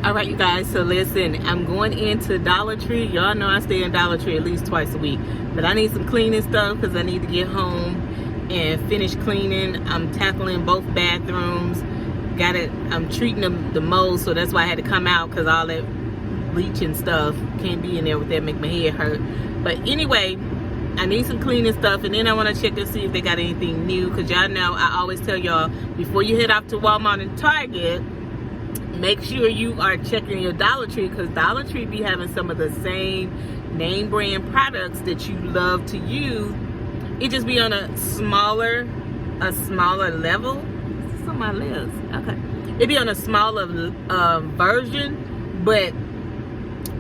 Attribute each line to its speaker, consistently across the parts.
Speaker 1: All right, you guys, so listen, I'm going into Dollar Tree. Y'all know I stay in Dollar Tree at least twice a week, but I need some cleaning stuff because I need to get home and finish cleaning. I'm tackling both bathrooms. I'm treating the mold, so that's why I had to come out, because all that bleach and stuff can't be in there with that, make my head hurt. But anyway, I need some cleaning stuff, and then I want to check and see if they got anything new, because y'all know I always tell y'all, before you head off to Walmart and Target, make sure you are checking your Dollar Tree, because Dollar Tree be having some of the same name brand products that you love to use. It just be on a smaller level. This is on my list. Okay. It be on a smaller version, but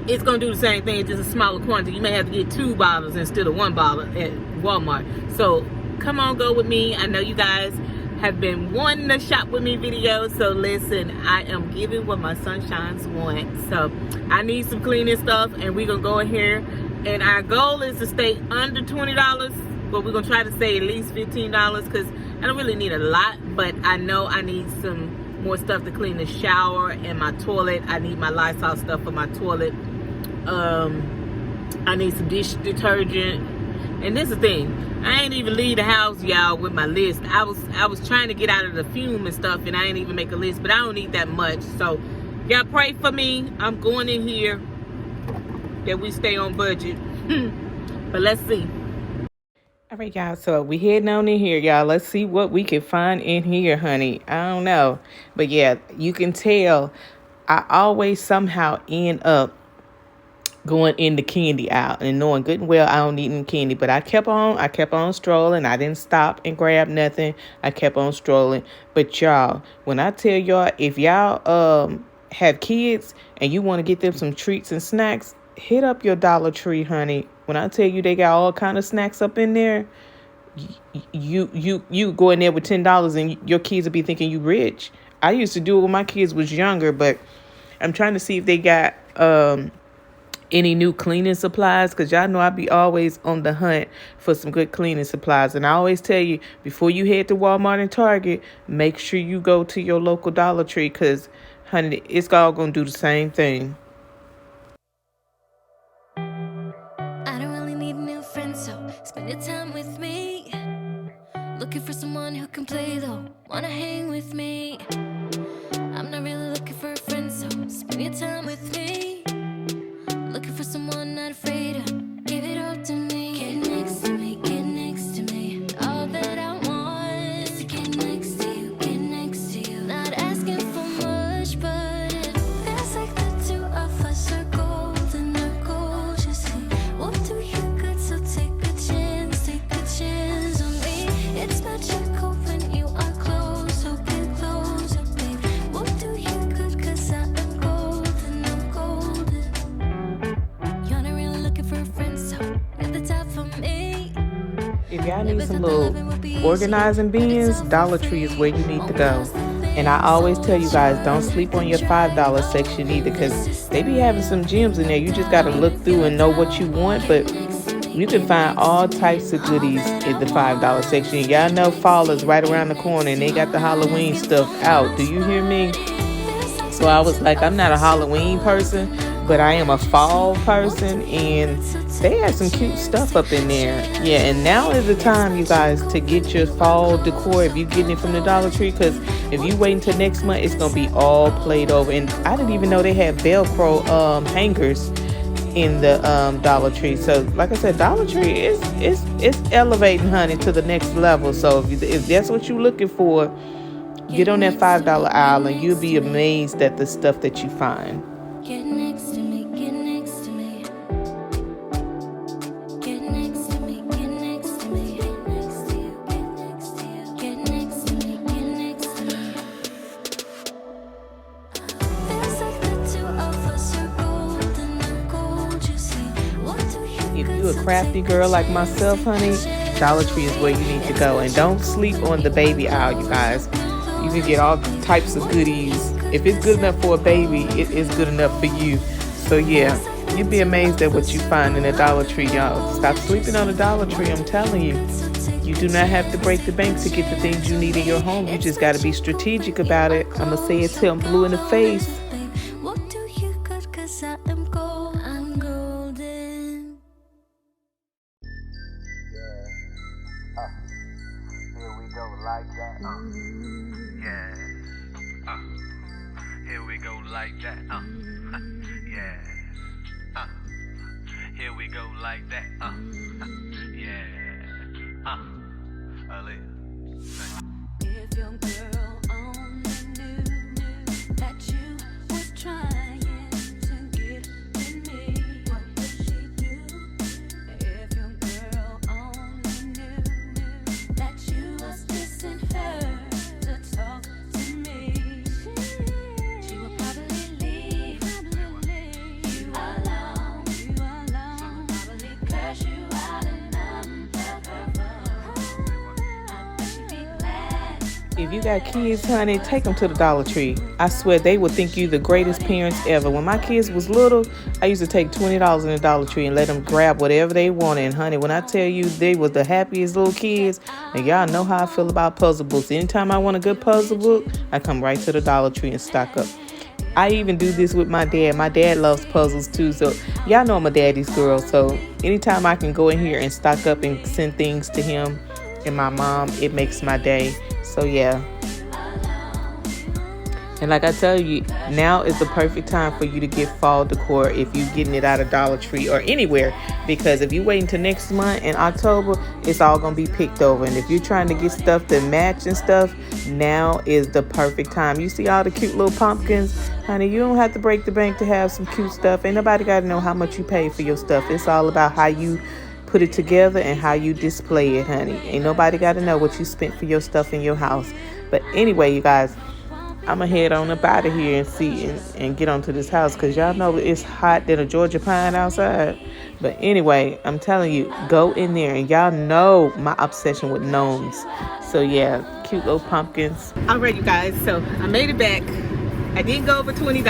Speaker 1: it's gonna do the same thing. It's just a smaller quantity. You may have to get 2 bottles instead of 1 bottle at Walmart. So come on, go with me. I know you guys have been wanting to shop with me videos, so listen, I am giving what my sunshines want. So I need some cleaning stuff, and we're gonna go in here, and our goal is to stay under $20, but we're gonna try to save at least $15, because I don't really need a lot, but I know I need some more stuff to clean the shower and my toilet. I need my Lysol stuff for my toilet. I need some dish detergent. And this is the thing, I ain't even leave the house, y'all, with my list. I was trying to get out of the fume and stuff, and I ain't even make a list, but I don't need that much. So y'all pray for me. I'm going in here that we stay on budget. But let's see. All right, y'all, so we heading on in here, y'all. Let's see what we can find in here, honey. I don't know, but yeah, you can tell I always somehow end up going in the candy aisle and knowing good and well I don't need any candy, but I kept on strolling. I didn't stop and grab nothing. I kept on strolling. But y'all, when I tell y'all, if y'all have kids and you want to get them some treats and snacks, hit up your Dollar Tree, honey. When I tell you they got all kind of snacks up in there, you go in there with $10 and your kids will be thinking you rich. I used to do it when my kids was younger, but I'm trying to see if they got any new cleaning supplies, because y'all know I be always on the hunt for some good cleaning supplies. And I always tell you, before you head to Walmart and Target, make sure you go to your local Dollar Tree, because honey, it's all gonna do the same thing.
Speaker 2: I don't really need a new friend, so spend your time with me. Looking for someone who can play though, wanna hang with me. I'm not really looking for a friend, so spend your time with me. Looking for someone not afraid to give it all to me. Get next to me, get next to me. All that I want is to get next to you, get next to you. Not asking for much, but it feels like the two of us are golden, our goals, you see. We'll do you good, so take a chance on me. It's magical when you are close, so get closer, babe. We'll do you good, 'cause I am golden, I'm golden. You're not really looking for a friend, so at the top for me.
Speaker 1: If y'all need some little organizing bins, Dollar Tree is where you need to go. And I always tell you guys, don't sleep on your $5 section either, because they be having some gems in there. You just got to look through and know what you want, but you can find all types of goodies in the $5 section. Y'all know fall is right around the corner, and they got the Halloween stuff out. Do you hear me? So I was like, I'm not a Halloween person, but I am a fall person, and they had some cute stuff up in there. Yeah, and now is the time, you guys, to get your fall decor if you're getting it from the Dollar Tree, because if you wait until next month, it's going to be all played over. And I didn't even know they had Velcro hangers in the Dollar Tree. So like I said, Dollar Tree is elevating, honey, to the next level. So if that's what you're looking for, get on that $5 aisle and you'll be amazed at the stuff that you find.
Speaker 2: Get next to me, get next to me. Get next to me, get next to me. Get next to you, get next to you. Get next to me, get next to me. Feels like the two of us are golden, our gold, you see. What do you
Speaker 1: If you're a crafty girl like myself, honey, Dollar Tree is where you need to go. And don't sleep on the baby aisle, you guys. You can get all types of goodies. If it's good enough for a baby, it is good enough for you. So yeah, you'd be amazed at what you find in a Dollar Tree, y'all. Stop sleeping on a Dollar Tree, I'm telling you. You do not have to break the bank to get the things you need in your home. You just got to be strategic about it. I'm going to say it till I'm blue in the face.
Speaker 2: What do 'cause I am gold. I'm golden.
Speaker 3: Here we go like that. Yeah. Here we go like that. Yeah. Here we go like that. Yeah. Aaliyah.
Speaker 2: If your girl only knew that you was trying to get with me, what would she do? If your girl only knew that you was dissing her to talk to me, she would probably leave you alone. Probably curse you out and unplug her phone. I bet she'd be glad.
Speaker 1: If you got kids, honey, take them to the Dollar Tree. I swear they would think you the greatest parents ever. When my kids was little, I used to take $20 in the Dollar Tree and let them grab whatever they wanted. And honey, when I tell you they was the happiest little kids, and y'all know how I feel about puzzle books. Anytime I want a good puzzle book, I come right to the Dollar Tree and stock up. I even do this with my dad. My dad loves puzzles too, so y'all know I'm a daddy's girl. So anytime I can go in here and stock up and send things to him and my mom, it makes my day. So yeah. And like I tell you, now is the perfect time for you to get fall decor if you're getting it out of Dollar Tree or anywhere. Because if you wait until next month in October, it's all going to be picked over. And if you're trying to get stuff to match and stuff, now is the perfect time. You see all the cute little pumpkins? Honey, you don't have to break the bank to have some cute stuff. Ain't nobody got to know how much you pay for your stuff. It's all about how you put it together and how you display it, honey. Ain't nobody got to know what you spent for your stuff in your house. But anyway, you guys, I'm going to head on up out of here and see and get onto this house because y'all know it's hot than a Georgia pine outside. But anyway, I'm telling you, go in there. And y'all know my obsession with gnomes. So yeah, cute little pumpkins. All right, you guys. So I made it back. I did go over $20.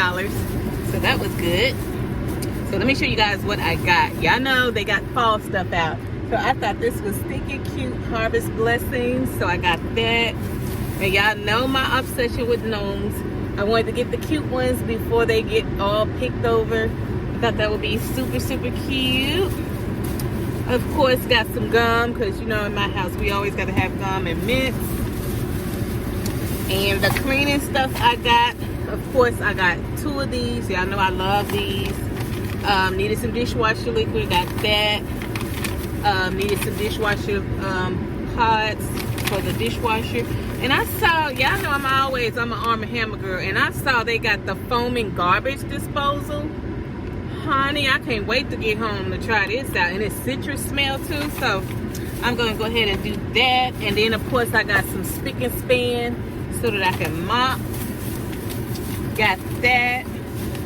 Speaker 1: So that was good. So let me show you guys what I got. Y'all know they got fall stuff out. So I thought this was Stinky Cute Harvest Blessings. So I got that. And y'all know my obsession with gnomes. I wanted to get the cute ones before they get all picked over. I thought that would be super, super cute. Of course, got some gum because, you know, in my house, we always got to have gum and mints. And the cleaning stuff I got, of course, I got 2 of these. Y'all know I love these. Needed some dishwasher liquid, got that. Needed some dishwasher pods for the dishwasher. And I saw, y'all know I'm an Arm & Hammer girl, and I saw they got the foaming garbage disposal. Honey, I can't wait to get home to try this out. And it's citrus smell too, so I'm gonna go ahead and do that. And then of course I got some spick and span so that I can mop. Got that.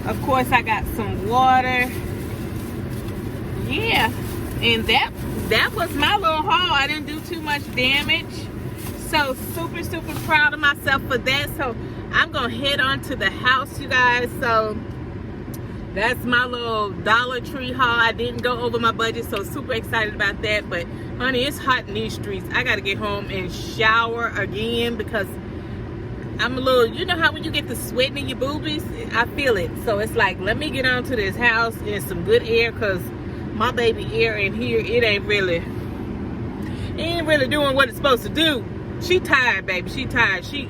Speaker 1: Of course I got some water. Yeah, and that was my little haul. I didn't do too much damage. So super, super proud of myself for that. So I'm gonna head on to the house, you guys. So that's my little Dollar Tree haul. I didn't go over my budget, so super excited about that. But honey, it's hot in these streets. I gotta get home and shower again because I'm a little, you know how when you get the sweating in your boobies, I feel it. So it's like, let me get on to this house in some good air because my baby air in here, it ain't really doing what it's supposed to do. She tired, baby. She tired. She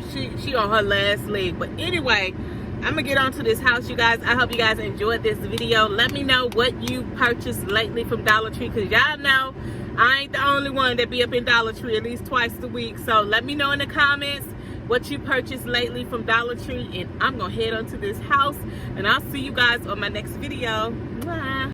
Speaker 1: on her last leg. But anyway, I'm gonna get on to this house, you guys. I hope you guys enjoyed this video. Let me know what you purchased lately from Dollar Tree, because y'all know I ain't the only one that be up in Dollar Tree at least twice a week. So let me know in the comments what you purchased lately from Dollar Tree, and I'm gonna head on to this house, and I'll see you guys on my next video. Bye.